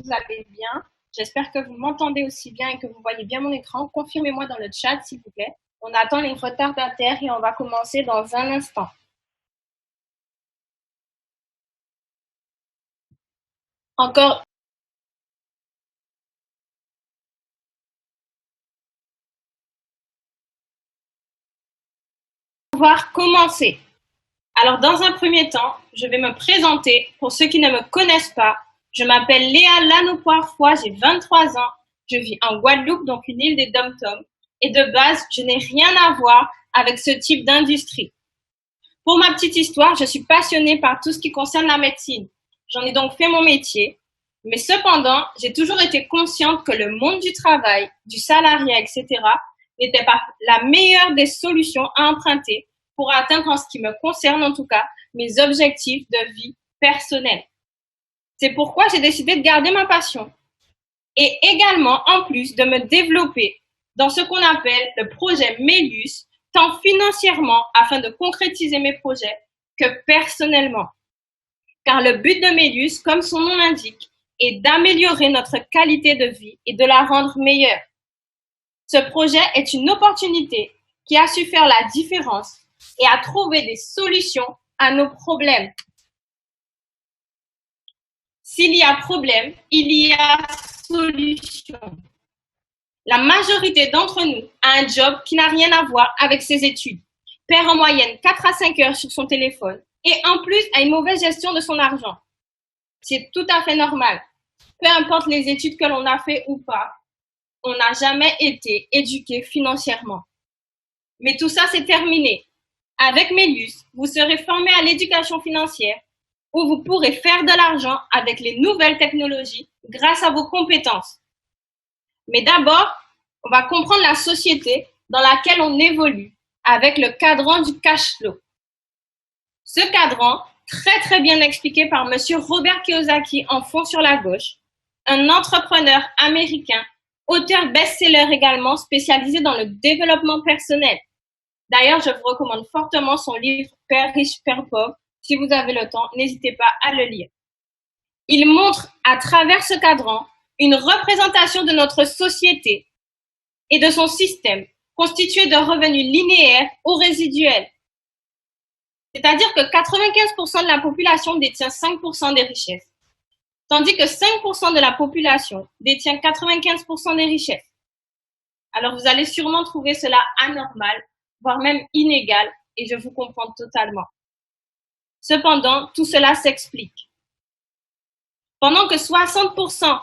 vous allez bien. J'espère que vous m'entendez aussi bien et que vous voyez bien mon écran. Confirmez-moi dans le chat, s'il vous plaît. On attend les retardataires et on va commencer dans un instant. Encore. On va commencer. Alors, dans un premier temps, je vais me présenter. Pour ceux qui ne me connaissent pas, je m'appelle Léa Lanopoire-Foy, j'ai 23 ans. Je vis en Guadeloupe, donc une île des Dom-Tom. Et de base, je n'ai rien à voir avec ce type d'industrie. Pour ma petite histoire, je suis passionnée par tout ce qui concerne la médecine. J'en ai donc fait mon métier. Mais cependant, j'ai toujours été consciente que le monde du travail, du salariat, etc., n'était pas la meilleure des solutions à emprunter pour atteindre, en ce qui me concerne en tout cas, mes objectifs de vie personnelle. C'est pourquoi j'ai décidé de garder ma passion et également, en plus, de me développer dans ce qu'on appelle le projet Melius, tant financièrement afin de concrétiser mes projets que personnellement. Car le but de Melius, comme son nom l'indique, est d'améliorer notre qualité de vie et de la rendre meilleure. Ce projet est une opportunité qui a su faire la différence et a trouvé des solutions à nos problèmes. S'il y a problème, il y a solution. La majorité d'entre nous a un job qui n'a rien à voir avec ses études, perd en moyenne 4 à 5 heures sur son téléphone et en plus a une mauvaise gestion de son argent. C'est tout à fait normal. Peu importe les études que l'on a fait ou pas, on n'a jamais été éduqué financièrement. Mais tout ça, c'est terminé. Avec Melius, vous serez formé à l'éducation financière où vous pourrez faire de l'argent avec les nouvelles technologies grâce à vos compétences. Mais d'abord, on va comprendre la société dans laquelle on évolue avec le cadran du cash flow. Ce cadran, très bien expliqué par monsieur Robert Kiyosaki en fond sur la gauche, un entrepreneur américain, auteur best-seller également spécialisé dans le développement personnel. D'ailleurs, je vous recommande fortement son livre Père riche, Père pauvre. Si vous avez le temps, n'hésitez pas à le lire. Il montre à travers ce cadran une représentation de notre société et de son système constitué de revenus linéaires ou résiduels. C'est-à-dire que 95% de la population détient 5% des richesses, tandis que 5% de la population détient 95% des richesses. Alors vous allez sûrement trouver cela anormal, voire même inégal, et je vous comprends totalement. Cependant, tout cela s'explique. Pendant que 60%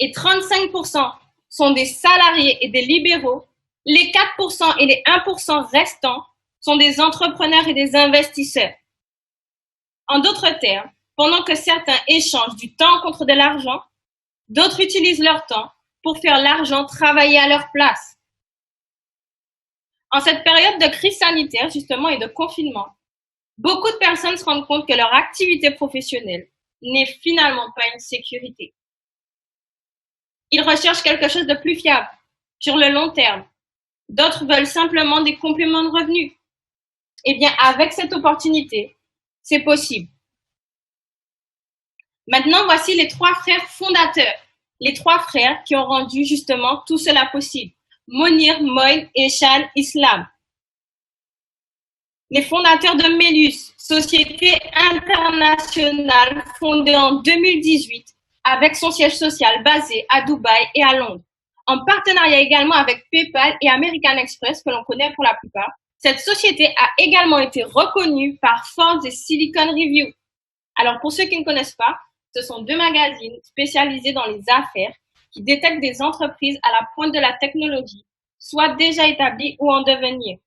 et 35% sont des salariés et des libéraux, les 4% et les 1% restants sont des entrepreneurs et des investisseurs. En d'autres termes, pendant que certains échangent du temps contre de l'argent, d'autres utilisent leur temps pour faire l'argent travailler à leur place. En cette période de crise sanitaire, justement, et de confinement, beaucoup de personnes se rendent compte que leur activité professionnelle n'est finalement pas une sécurité. Ils recherchent quelque chose de plus fiable, sur le long terme. D'autres veulent simplement des compléments de revenus. Eh bien, avec cette opportunité, c'est possible. Maintenant, voici les 3 frères fondateurs. Les 3 frères qui ont rendu justement tout cela possible. Monir, Moin et Shah Islam. Les fondateurs de Melius, société internationale fondée en 2018 avec son siège social basé à Dubaï et à Londres. En partenariat également avec PayPal et American Express, que l'on connaît pour la plupart, cette société a également été reconnue par Forbes et Silicon Review. Alors pour ceux qui ne connaissent pas, ce sont 2 magazines spécialisés dans les affaires qui détectent des entreprises à la pointe de la technologie, soit déjà établies ou en devenir.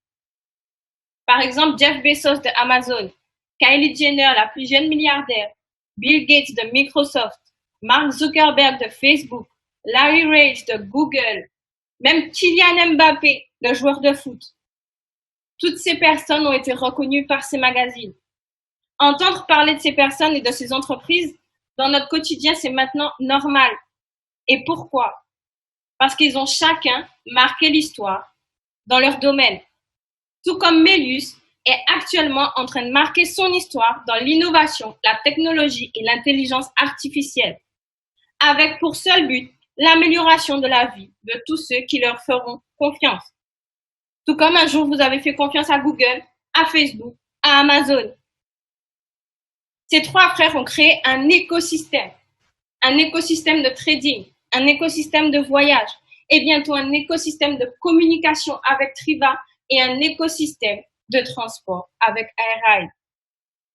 Par exemple, Jeff Bezos de Amazon, Kylie Jenner, la plus jeune milliardaire, Bill Gates de Microsoft, Mark Zuckerberg de Facebook, Larry Page de Google, même Kylian Mbappé, le joueur de foot. Toutes ces personnes ont été reconnues par ces magazines. Entendre parler de ces personnes et de ces entreprises dans notre quotidien, c'est maintenant normal. Et pourquoi? Parce qu'ils ont chacun marqué l'histoire dans leur domaine. Tout comme Melius est actuellement en train de marquer son histoire dans l'innovation, la technologie et l'intelligence artificielle. avec pour seul but l'amélioration de la vie de tous ceux qui leur feront confiance. Tout comme un jour vous avez fait confiance à Google, à Facebook, à Amazon. Ces trois frères ont créé un écosystème de trading, un écosystème de voyage et bientôt un écosystème de communication avec Triva et un écosystème de transport avec AirRide.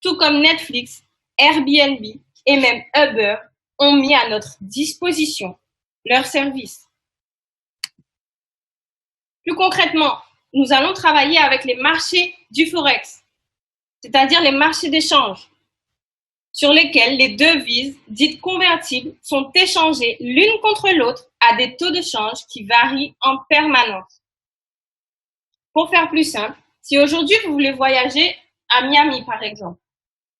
Tout comme Netflix, Airbnb et même Uber ont mis à notre disposition leurs services. Plus concrètement, nous allons travailler avec les marchés du Forex, c'est-à-dire les marchés d'échange, sur lesquels les devises dites convertibles sont échangées l'une contre l'autre à des taux de change qui varient en permanence. Pour faire plus simple, si aujourd'hui vous voulez voyager à Miami par exemple,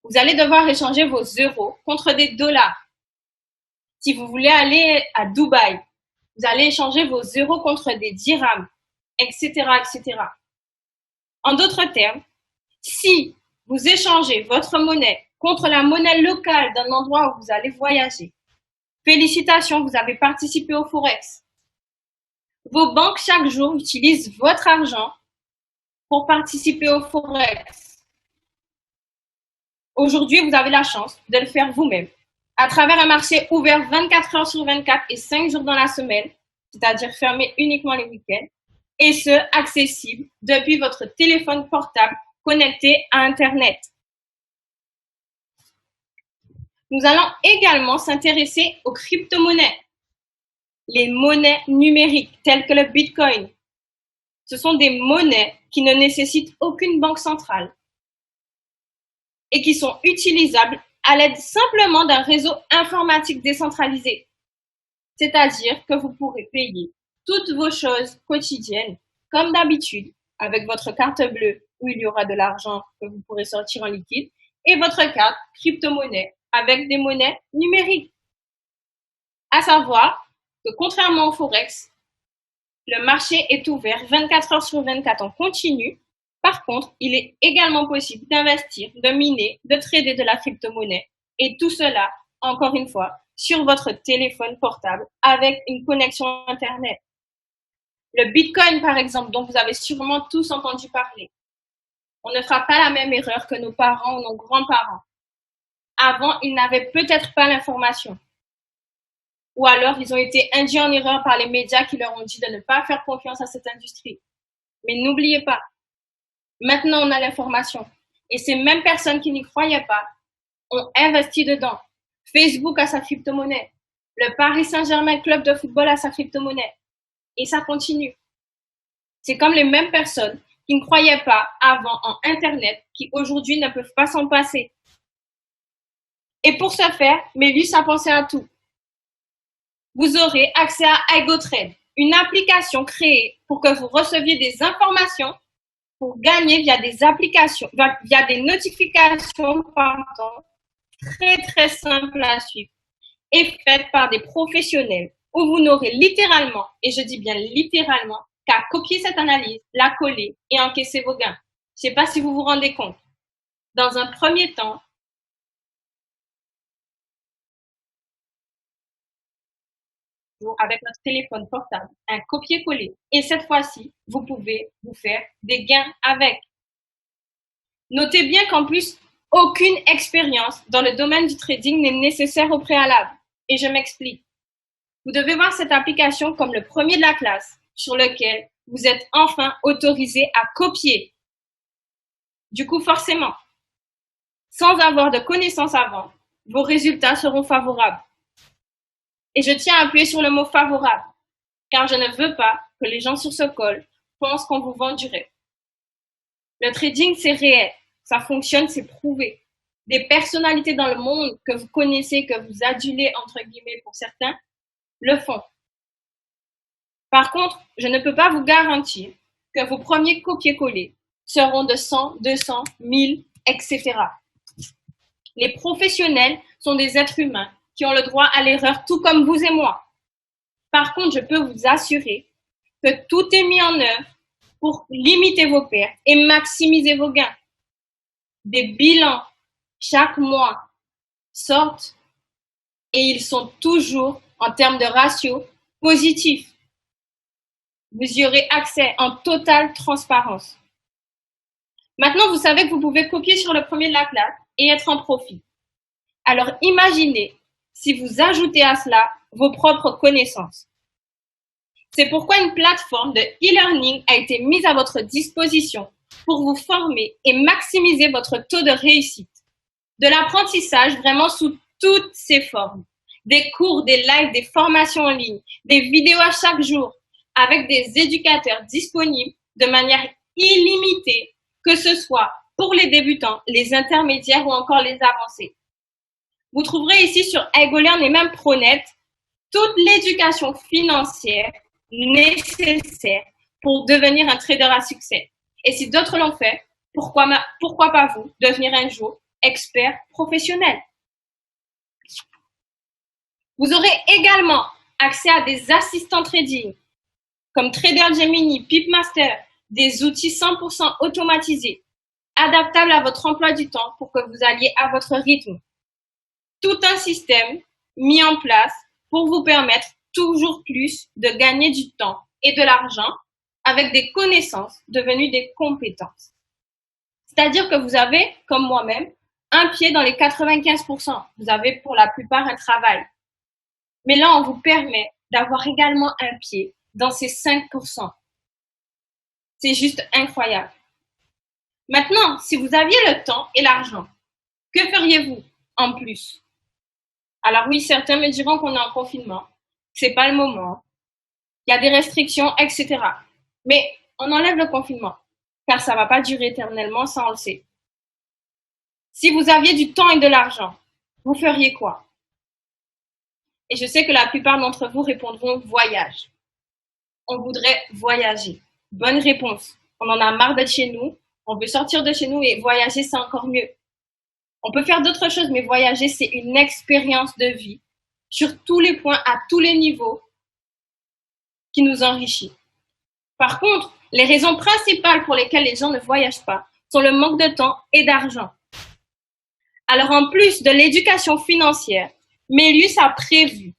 vous allez devoir échanger vos euros contre des dollars. Si vous voulez aller à Dubaï, vous allez échanger vos euros contre des dirhams, etc., etc. En d'autres termes, si vous échangez votre monnaie contre la monnaie locale d'un endroit où vous allez voyager, félicitations, vous avez participé au Forex. Vos banques chaque jour utilisent votre argent pour participer au Forex. Aujourd'hui, vous avez la chance de le faire vous-même à travers un marché ouvert 24 heures sur 24 et 5 jours dans la semaine, c'est-à-dire fermé uniquement les week-ends, et ce, accessible depuis votre téléphone portable connecté à Internet. Nous allons également s'intéresser aux crypto-monnaies, les monnaies numériques telles que le Bitcoin. Ce sont des monnaies qui ne nécessitent aucune banque centrale et qui sont utilisables à l'aide simplement d'un réseau informatique décentralisé. C'est-à-dire que vous pourrez payer toutes vos choses quotidiennes comme d'habitude avec votre carte bleue où il y aura de l'argent que vous pourrez sortir en liquide et votre carte crypto-monnaie avec des monnaies numériques. À savoir que contrairement au Forex, le marché est ouvert 24 heures sur 24 en continu. Par contre, il est également possible d'investir, de miner, de trader de la crypto-monnaie et tout cela, encore une fois, sur votre téléphone portable avec une connexion Internet. Le Bitcoin, par exemple, dont vous avez sûrement tous entendu parler. On ne fera pas la même erreur que nos parents ou nos grands-parents. Avant, ils n'avaient peut-être pas l'information. Ou alors, ils ont été induits en erreur par les médias qui leur ont dit de ne pas faire confiance à cette industrie. Mais n'oubliez pas, maintenant on a l'information. Et ces mêmes personnes qui n'y croyaient pas ont investi dedans. Facebook a sa crypto-monnaie. Le Paris Saint-Germain Club de football a sa crypto-monnaie. Et ça continue. C'est comme les mêmes personnes qui ne croyaient pas avant en Internet, qui aujourd'hui ne peuvent pas s'en passer. Et pour ce faire, Mévis a pensé à tout. Vous aurez accès à iGoTrade, une application créée pour que vous receviez des informations pour gagner via des applications, via des notifications, très très simples à suivre et faites par des professionnels où vous n'aurez littéralement, et je dis bien littéralement, qu'à copier cette analyse, la coller et encaisser vos gains. Je ne sais pas si vous vous rendez compte. Dans un premier temps, avec notre téléphone portable, un copier-coller. Et cette fois-ci, vous pouvez vous faire des gains avec. Notez bien qu'en plus, aucune expérience dans le domaine du trading n'est nécessaire au préalable. Et je m'explique. Vous devez voir cette application comme le premier de la classe sur lequel vous êtes enfin autorisé à copier. Du coup, forcément, sans avoir de connaissances avant, vos résultats seront favorables. Et je tiens à appuyer sur le mot favorable, car je ne veux pas que les gens sur ce call pensent qu'on vous vend du rêve. Le trading, c'est réel, ça fonctionne, c'est prouvé. Des personnalités dans le monde que vous connaissez, que vous adulez, entre guillemets, pour certains, le font. Par contre, je ne peux pas vous garantir que vos premiers copier-coller seront de 100, 200, 1000, etc. Les professionnels sont des êtres humains qui ont le droit à l'erreur, tout comme vous et moi. Par contre, je peux vous assurer que tout est mis en œuvre pour limiter vos pertes et maximiser vos gains. Des bilans chaque mois sortent et ils sont toujours, en termes de ratio, positifs. Vous y aurez accès en totale transparence. Maintenant, vous savez que vous pouvez copier sur le premier de la classe et être en profit. Alors imaginez si vous ajoutez à cela vos propres connaissances. C'est pourquoi une plateforme de e-learning a été mise à votre disposition pour vous former et maximiser votre taux de réussite. De l'apprentissage vraiment sous toutes ses formes. Des cours, des lives, des formations en ligne, des vidéos à chaque jour, avec des éducateurs disponibles de manière illimitée, que ce soit pour les débutants, les intermédiaires ou encore les avancés. Vous trouverez ici sur EgoLearn et même Pronet toute l'éducation financière nécessaire pour devenir un trader à succès. Et si d'autres l'ont fait, pourquoi pas vous devenir un jour expert professionnel? Vous aurez également accès à des assistants trading comme Trader Gemini, Pipmaster, des outils 100% automatisés, adaptables à votre emploi du temps pour que vous alliez à votre rythme. Tout un système mis en place pour vous permettre toujours plus de gagner du temps et de l'argent avec des connaissances devenues des compétences. C'est-à-dire que vous avez, comme moi-même, un pied dans les 95%. Vous avez pour la plupart un travail. Mais là, on vous permet d'avoir également un pied dans ces 5%. C'est juste incroyable. Maintenant, si vous aviez le temps et l'argent, que feriez-vous en plus? Alors oui, certains me diront qu'on est en confinement, que c'est pas le moment, il y a des restrictions, etc. Mais on enlève le confinement, car ça va pas durer éternellement, ça on le sait. Si vous aviez du temps et de l'argent, vous feriez quoi? Et je sais que la plupart d'entre vous répondront voyage. On voudrait voyager. Bonne réponse. On en a marre d'être chez nous, on veut sortir de chez nous et voyager, c'est encore mieux. On peut faire d'autres choses, mais voyager, c'est une expérience de vie sur tous les points, à tous les niveaux, qui nous enrichit. Par contre, les raisons principales pour lesquelles les gens ne voyagent pas sont le manque de temps et d'argent. Alors, en plus de l'éducation financière, Melius a prévu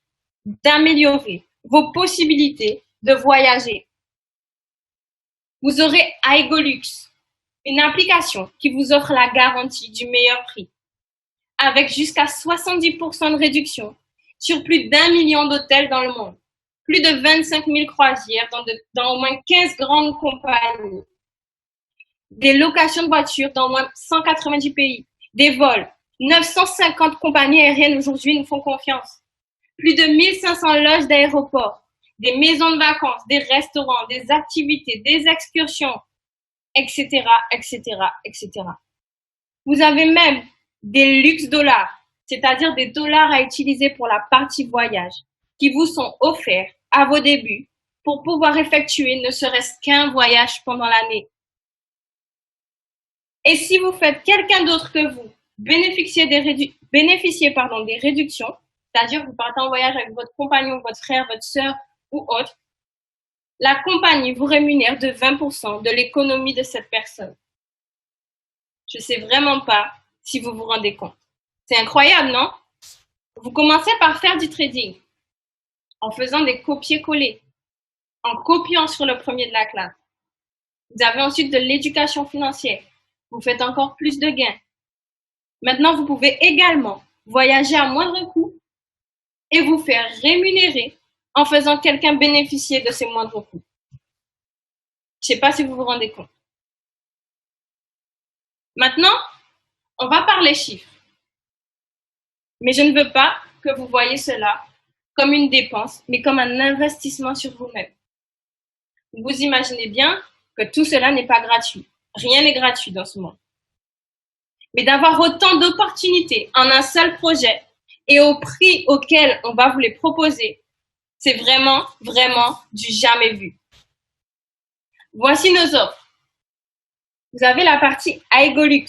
d'améliorer vos possibilités de voyager. Vous aurez Aigolux, une application qui vous offre la garantie du meilleur prix, avec jusqu'à 70% de réduction sur plus d'1 million d'hôtels dans le monde, plus de 25 000 croisières dans au moins 15 grandes compagnies, des locations de voitures dans au moins 190 pays, des vols. 950 compagnies aériennes aujourd'hui nous font confiance. Plus de 1500 loges d'aéroports, des maisons de vacances, des restaurants, des activités, des excursions, etc., etc., etc. Vous avez même des luxe dollars, c'est-à-dire des dollars à utiliser pour la partie voyage, qui vous sont offerts à vos débuts pour pouvoir effectuer ne serait-ce qu'un voyage pendant l'année. Et si vous faites quelqu'un d'autre que vous, bénéficiez des réductions, c'est-à-dire vous partez en voyage avec votre compagnon, votre frère, votre sœur ou autre, la compagnie vous rémunère de 20% de l'économie de cette personne. Je ne sais vraiment pas si vous vous rendez compte. C'est incroyable, non? Vous commencez par faire du trading en faisant des copier-coller, en copiant sur le premier de la classe. Vous avez ensuite de l'éducation financière. Vous faites encore plus de gains. Maintenant, vous pouvez également voyager à moindre coût et vous faire rémunérer en faisant quelqu'un bénéficier de ces moindres coûts. Je ne sais pas si vous vous rendez compte. Maintenant, on va parler chiffres. Mais je ne veux pas que vous voyez cela comme une dépense, mais comme un investissement sur vous-même. Vous imaginez bien que tout cela n'est pas gratuit. Rien n'est gratuit dans ce monde. Mais d'avoir autant d'opportunités en un seul projet et au prix auquel on va vous les proposer, c'est vraiment, vraiment du jamais vu. Voici nos offres. Vous avez la partie Aigolux,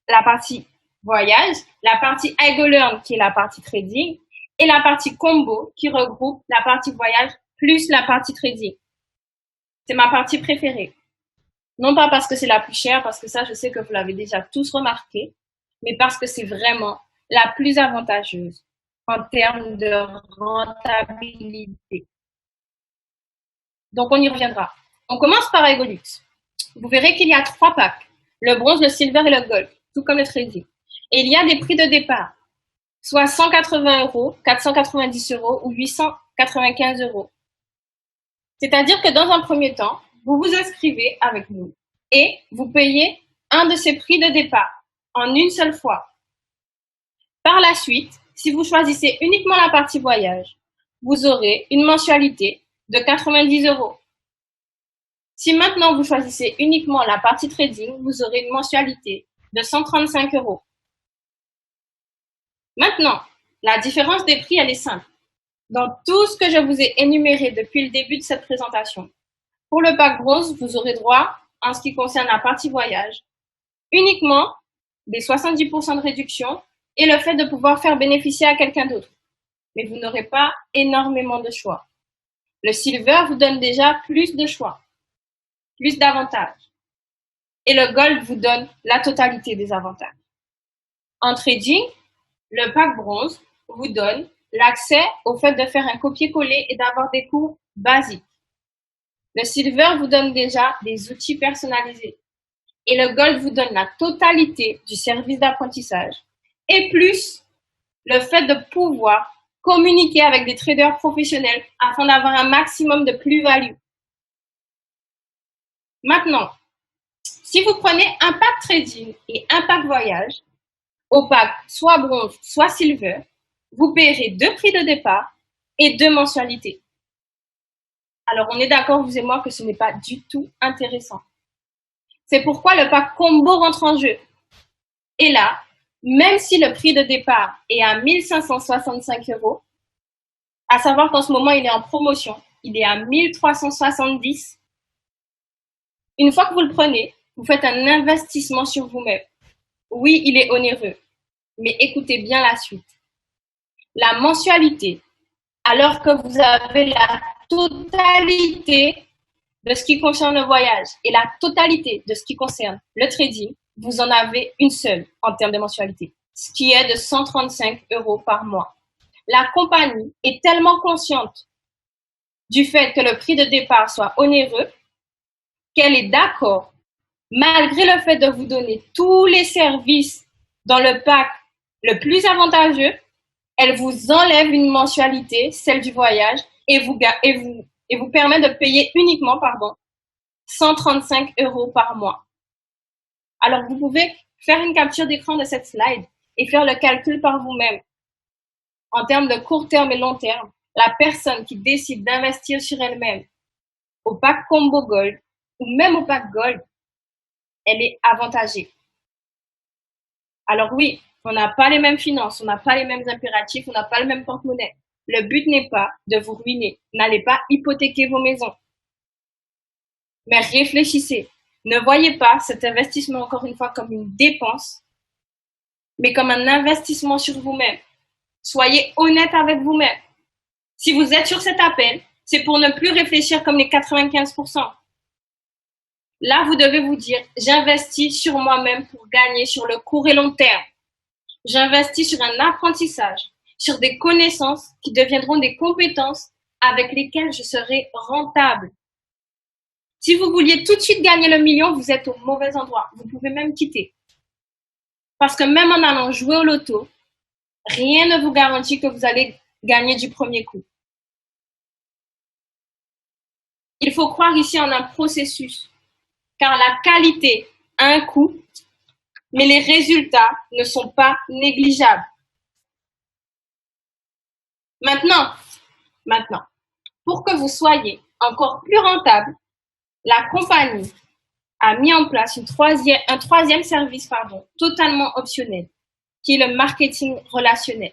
la partie voyage, la partie EgoLearn qui est la partie trading et la partie combo qui regroupe la partie voyage plus la partie trading. C'est ma partie préférée. Non pas parce que c'est la plus chère, parce que ça, je sais que vous l'avez déjà tous remarqué, mais parce que c'est vraiment la plus avantageuse en termes de rentabilité. Donc, on y reviendra. On commence par Egolux. Vous verrez qu'il y a 3 packs, le bronze, le silver et le gold, tout comme le trading. Et il y a des prix de départ, soit 180 €, 490 € ou 895 €. C'est-à-dire que dans un premier temps, vous vous inscrivez avec nous et vous payez un de ces prix de départ en une seule fois. Par la suite, si vous choisissez uniquement la partie voyage, vous aurez une mensualité de 90 €. Si maintenant vous choisissez uniquement la partie trading, vous aurez une mensualité de 135 €. Maintenant, la différence des prix, elle est simple. Dans tout ce que je vous ai énuméré depuis le début de cette présentation, pour le pack bronze, vous aurez droit, en ce qui concerne la partie voyage, uniquement des 70% de réduction et le fait de pouvoir faire bénéficier à quelqu'un d'autre. Mais vous n'aurez pas énormément de choix. Le silver vous donne déjà plus de choix, plus d'avantages. Et le gold vous donne la totalité des avantages. En trading, le pack bronze vous donne l'accès au fait de faire un copier-coller et d'avoir des cours basiques. Le silver vous donne déjà des outils personnalisés. Et le gold vous donne la totalité du service d'apprentissage. Et plus le fait de pouvoir communiquer avec des traders professionnels afin d'avoir un maximum de plus-value. Maintenant, si vous prenez un pack trading et un pack voyage, au pack soit bronze, soit silver, vous payerez 2 prix de départ et 2 mensualités. Alors, on est d'accord, vous et moi, que ce n'est pas du tout intéressant. C'est pourquoi le pack combo rentre en jeu. Et là, même si le prix de départ est à 1 565 €, à savoir qu'en ce moment, il est en promotion, il est à 1 370 €. Une fois que vous le prenez, vous faites un investissement sur vous-même. Oui, il est onéreux, mais écoutez bien la suite. La mensualité, alors que vous avez la totalité de ce qui concerne le voyage et la totalité de ce qui concerne le trading, vous en avez une seule en termes de mensualité, ce qui est de 135 € par mois. La compagnie est tellement consciente du fait que le prix de départ soit onéreux qu'elle est d'accord, malgré le fait de vous donner tous les services dans le pack le plus avantageux, elle vous enlève une mensualité, celle du voyage, et vous permet de payer uniquement 135 € par mois. Alors, vous pouvez faire une capture d'écran de cette slide et faire le calcul par vous-même. En termes de court terme et long terme, la personne qui décide d'investir sur elle-même au pack combo gold ou même au pack gold, elle est avantagée. Alors oui, on n'a pas les mêmes finances, on n'a pas les mêmes impératifs, on n'a pas le même porte-monnaie. Le but n'est pas de vous ruiner. N'allez pas hypothéquer vos maisons. Mais réfléchissez. Ne voyez pas cet investissement, encore une fois, comme une dépense, mais comme un investissement sur vous-même. Soyez honnête avec vous-même. Si vous êtes sur cet appel, c'est pour ne plus réfléchir comme les 95%. Là, vous devez vous dire, j'investis sur moi-même pour gagner sur le court et long terme. J'investis sur un apprentissage, sur des connaissances qui deviendront des compétences avec lesquelles je serai rentable. Si vous vouliez tout de suite gagner le million, vous êtes au mauvais endroit. Vous pouvez même quitter. Parce que même en allant jouer au loto, rien ne vous garantit que vous allez gagner du premier coup. Il faut croire ici en un processus, car la qualité a un coût, mais les résultats ne sont pas négligeables. Maintenant, pour que vous soyez encore plus rentable, la compagnie a mis en place un troisième service totalement optionnel, qui est le marketing relationnel.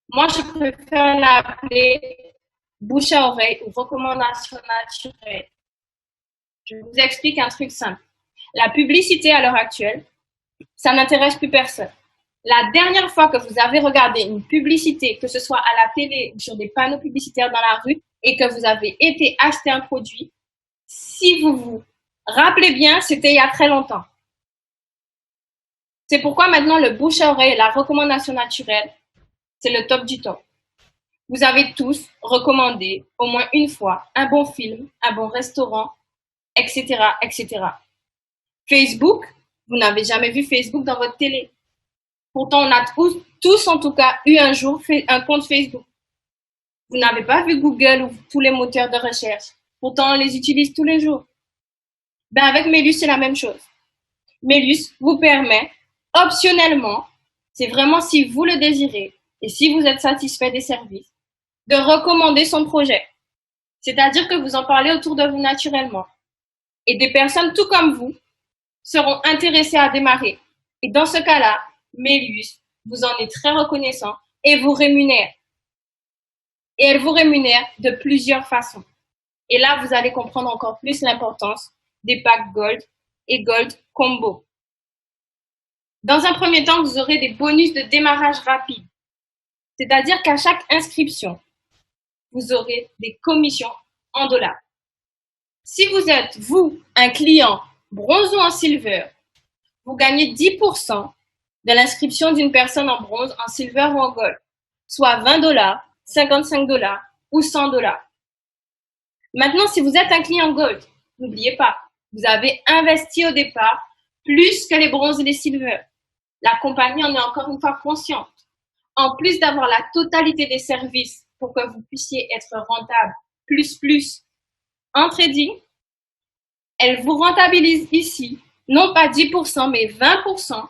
Moi, je préfère l'appeler bouche à oreille ou recommandation naturelle. Je vous explique un truc simple. La publicité à l'heure actuelle, ça n'intéresse plus personne. La dernière fois que vous avez regardé une publicité, que ce soit à la télé ou sur des panneaux publicitaires dans la rue, et que vous avez été acheter un produit, si vous vous rappelez bien, c'était il y a très longtemps. C'est pourquoi maintenant le bouche à oreille et la recommandation naturelle, C'est le top du top. Vous avez tous recommandé au moins une fois un bon film, un bon restaurant, etc., etc. Facebook, vous n'avez jamais vu Facebook dans votre télé. Pourtant, on a tous en tout cas eu un jour un compte Facebook. Vous n'avez pas vu Google ou tous les moteurs de recherche. Pourtant, on les utilise tous les jours. Ben avec Melius, c'est la même chose. Melius vous permet, optionnellement, c'est vraiment si vous le désirez et si vous êtes satisfait des services, de recommander son projet. C'est-à-dire que vous en parlez autour de vous naturellement. Et des personnes tout comme vous seront intéressées à démarrer. Et dans ce cas-là, Melius vous en est très reconnaissant et vous rémunère. Et elle vous rémunère de plusieurs façons. Et là, vous allez comprendre encore plus l'importance des packs Gold et Gold Combo. Dans un premier temps, vous aurez des bonus de démarrage rapide. C'est-à-dire qu'à chaque inscription, vous aurez des commissions en dollars. Si vous êtes, vous, un client bronze ou en silver, vous gagnez 10% de l'inscription d'une personne en bronze, en silver ou en gold, soit 20 dollars, 55 dollars ou 100 dollars. Maintenant, si vous êtes un client gold, n'oubliez pas, vous avez investi au départ plus que les bronzes et les silver. La compagnie en est encore une fois consciente. En plus d'avoir la totalité des services pour que vous puissiez être rentable plus en trading, elle vous rentabilise ici, non pas 10%, mais 20%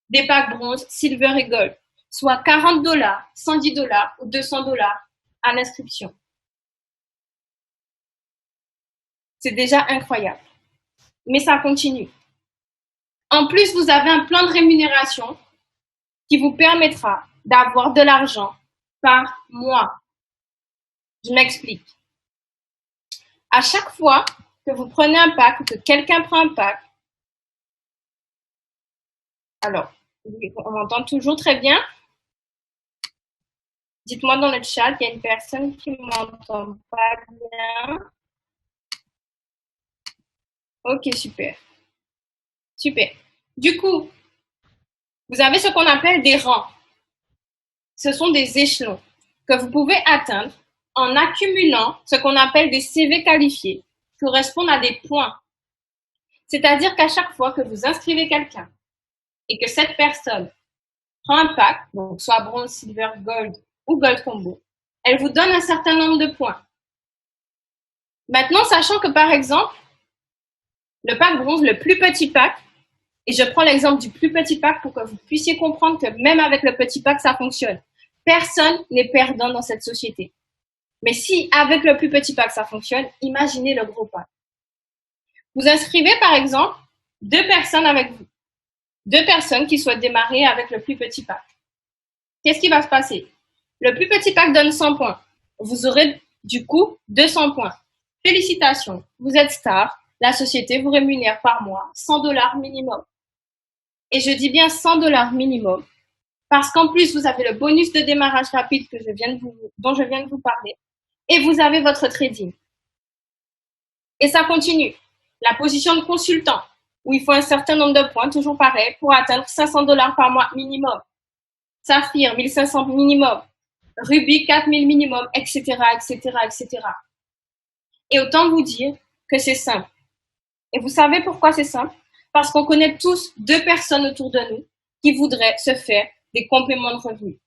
des packs bronze, silver et gold, soit 40 dollars, 110 dollars ou 200 dollars à l'inscription. C'est déjà incroyable. Mais ça continue. En plus, vous avez un plan de rémunération qui vous permettra d'avoir de l'argent par mois. Je m'explique. À chaque fois que vous prenez un pack ou que quelqu'un prend un pack, alors, on m'entend toujours très bien. Dites-moi dans le chat, il y a une personne qui ne m'entend pas bien. Ok, super. Super. Du coup, vous avez ce qu'on appelle des rangs. Ce sont des échelons que vous pouvez atteindre en accumulant ce qu'on appelle des CV qualifiés qui correspondent à des points. C'est-à-dire qu'à chaque fois que vous inscrivez quelqu'un et que cette personne prend un pack, donc soit bronze, silver, gold ou gold combo, elle vous donne un certain nombre de points. Maintenant, sachant que par exemple, le pack bronze, le plus petit pack, et je prends l'exemple du plus petit pack pour que vous puissiez comprendre que même avec le petit pack, ça fonctionne. Personne n'est perdant dans cette société. Mais si avec le plus petit pack, ça fonctionne, imaginez le gros pack. Vous inscrivez par exemple 2 personnes avec vous. 2 personnes qui souhaitent démarrer avec le plus petit pack. Qu'est-ce qui va se passer? Le plus petit pack donne 100 points. Vous aurez du coup 200 points. Félicitations, vous êtes star. La société vous rémunère par mois 100 dollars minimum. Et je dis bien 100 dollars minimum parce qu'en plus, vous avez le bonus de démarrage rapide dont je viens de vous parler et vous avez votre trading. Et ça continue. La position de consultant où il faut un certain nombre de points, toujours pareil, pour atteindre 500 dollars par mois minimum. Saphir, 1500 minimum. Ruby, 4000 minimum, etc., etc., etc. Et autant vous dire que c'est simple. Et vous savez pourquoi c'est simple? Parce qu'on connaît tous 2 personnes autour de nous qui voudraient se faire des compléments de revenus.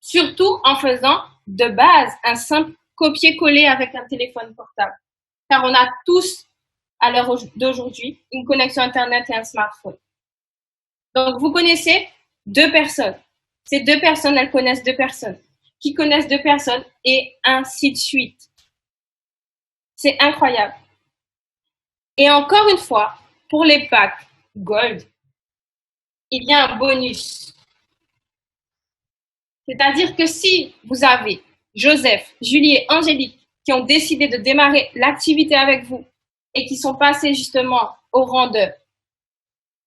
Surtout en faisant de base un simple copier-coller avec un téléphone portable. Car on a tous, à l'heure d'aujourd'hui, une connexion Internet et un smartphone. Donc, vous connaissez 2 personnes. Ces 2 personnes, elles connaissent 2 personnes, qui connaissent 2 personnes et ainsi de suite. C'est incroyable. Et encore une fois, pour les packs Gold, il y a un bonus. C'est-à-dire que si vous avez Joseph, Julie et Angélique qui ont décidé de démarrer l'activité avec vous et qui sont passés justement au rang de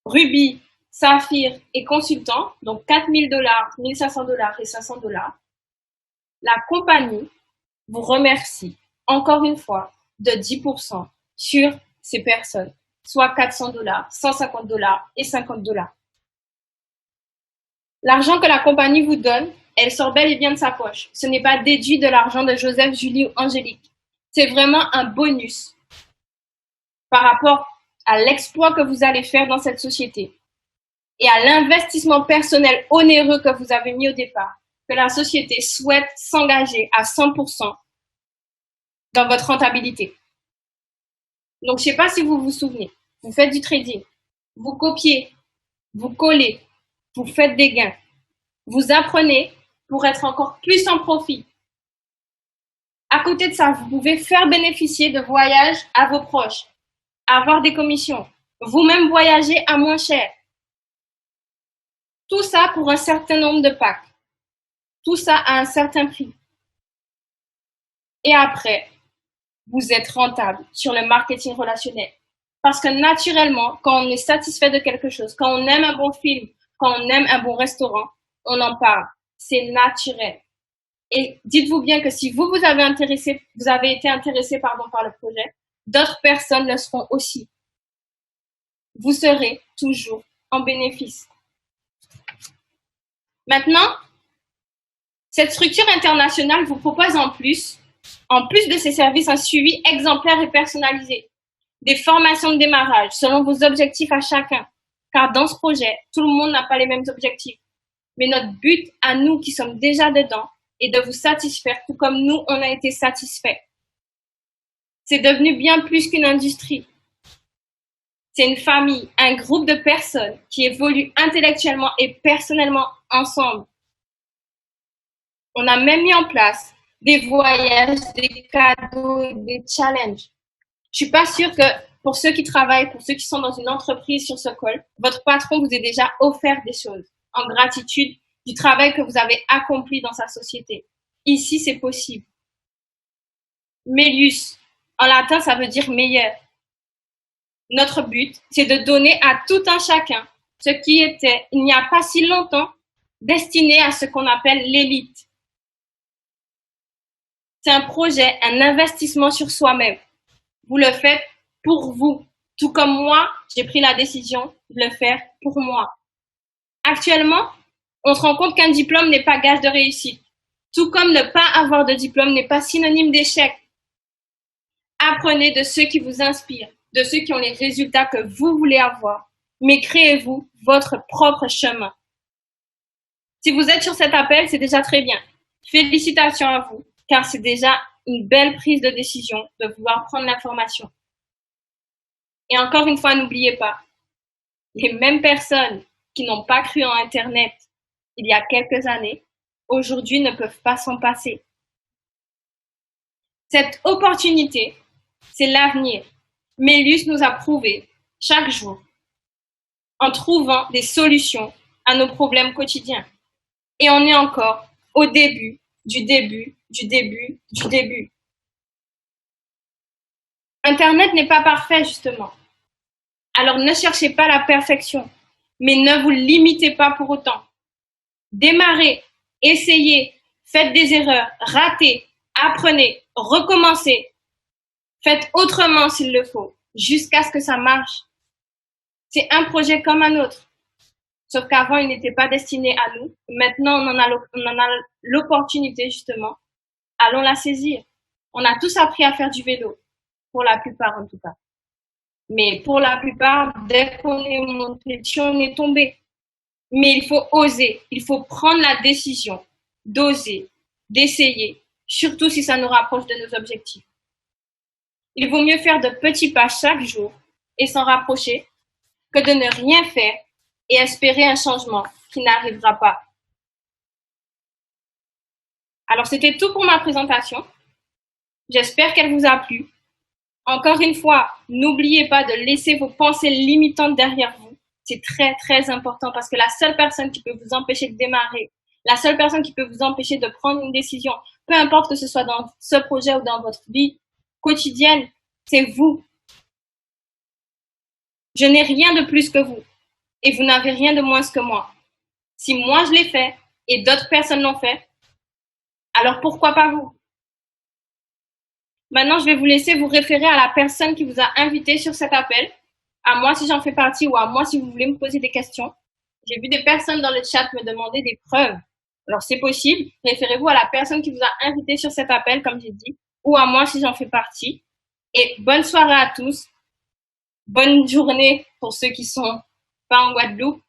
Ruby, Saphir et consultant, donc 4000 dollars, 1500 dollars et 500 dollars, la compagnie vous remercie encore une fois de 10% sur ces personnes, soit 400 dollars, 150 dollars et 50 dollars. L'argent que la compagnie vous donne elle sort bel et bien de sa poche. Ce n'est pas déduit de l'argent de Joseph, Julie ou Angélique. C'est vraiment un bonus par rapport à l'exploit que vous allez faire dans cette société et à l'investissement personnel onéreux que vous avez mis au départ, que la société souhaite s'engager à 100% dans votre rentabilité. Donc, je ne sais pas si vous vous souvenez, vous faites du trading, vous copiez, vous collez, vous faites des gains, vous apprenez pour être encore plus en profit. À côté de ça, vous pouvez faire bénéficier de voyages à vos proches, avoir des commissions, vous-même voyager à moins cher. Tout ça pour un certain nombre de packs. Tout ça à un certain prix. Et après, vous êtes rentable sur le marketing relationnel. Parce que naturellement, quand on est satisfait de quelque chose, quand on aime un bon film, quand on aime un bon restaurant, on en parle. C'est naturel. Et dites-vous bien que si vous avez été intéressé par le projet, d'autres personnes le seront aussi. Vous serez toujours en bénéfice. Maintenant, cette structure internationale vous propose en plus de ces services, un suivi exemplaire et personnalisé, des formations de démarrage selon vos objectifs à chacun. Car dans ce projet, tout le monde n'a pas les mêmes objectifs. Mais notre but à nous qui sommes déjà dedans est de vous satisfaire tout comme nous, on a été satisfaits. C'est devenu bien plus qu'une industrie. C'est une famille, un groupe de personnes qui évoluent intellectuellement et personnellement ensemble. On a même mis en place des voyages, des cadeaux, des challenges. Je suis pas sûre que pour ceux qui travaillent, pour ceux qui sont dans une entreprise sur ce call, votre patron vous ait déjà offert des choses en gratitude du travail que vous avez accompli dans sa société. Ici, c'est possible. Melius, en latin, ça veut dire meilleur. Notre but, c'est de donner à tout un chacun ce qui était, il n'y a pas si longtemps, destiné à ce qu'on appelle l'élite. C'est un projet, un investissement sur soi-même. Vous le faites pour vous. Tout comme moi, j'ai pris la décision de le faire pour moi. Actuellement, on se rend compte qu'un diplôme n'est pas gage de réussite. Tout comme ne pas avoir de diplôme n'est pas synonyme d'échec. Apprenez de ceux qui vous inspirent, de ceux qui ont les résultats que vous voulez avoir, mais créez-vous votre propre chemin. Si vous êtes sur cet appel, c'est déjà très bien. Félicitations à vous, car c'est déjà une belle prise de décision de vouloir prendre l'information. Et encore une fois, n'oubliez pas, les mêmes personnes qui n'ont pas cru en Internet il y a quelques années, aujourd'hui ne peuvent pas s'en passer. Cette opportunité, c'est l'avenir. Melius nous a prouvé chaque jour en trouvant des solutions à nos problèmes quotidiens. Et on est encore au début, du début. Internet n'est pas parfait, justement. Alors ne cherchez pas la perfection, mais ne vous limitez pas pour autant. Démarrez, essayez, faites des erreurs, ratez, apprenez, recommencez. Faites autrement s'il le faut, jusqu'à ce que ça marche. C'est un projet comme un autre. Sauf qu'avant, il n'était pas destiné à nous. Maintenant, on en a l'opportunité, justement. Allons la saisir. On a tous appris à faire du vélo. Pour la plupart, en tout cas. Mais pour la plupart, dès qu'on est monté dessus, on est tombé. Mais il faut oser. Il faut prendre la décision d'oser, d'essayer, surtout si ça nous rapproche de nos objectifs. Il vaut mieux faire de petits pas chaque jour et s'en rapprocher que de ne rien faire et espérer un changement qui n'arrivera pas. Alors, c'était tout pour ma présentation. J'espère qu'elle vous a plu. Encore une fois, n'oubliez pas de laisser vos pensées limitantes derrière vous. C'est très, très important parce que la seule personne qui peut vous empêcher de démarrer, la seule personne qui peut vous empêcher de prendre une décision, peu importe que ce soit dans ce projet ou dans votre vie quotidienne, c'est vous. Je n'ai rien de plus que vous et vous n'avez rien de moins que moi. Si moi je l'ai fait et d'autres personnes l'ont fait, alors pourquoi pas vous? Maintenant, je vais vous laisser vous référer à la personne qui vous a invité sur cet appel, à moi si j'en fais partie ou à moi si vous voulez me poser des questions. J'ai vu des personnes dans le chat me demander des preuves Alors, c'est possible. Référez-vous à la personne qui vous a invité sur cet appel, comme j'ai dit, ou à moi si j'en fais partie. Et bonne soirée à tous. Bonne journée pour ceux qui sont pas en Guadeloupe.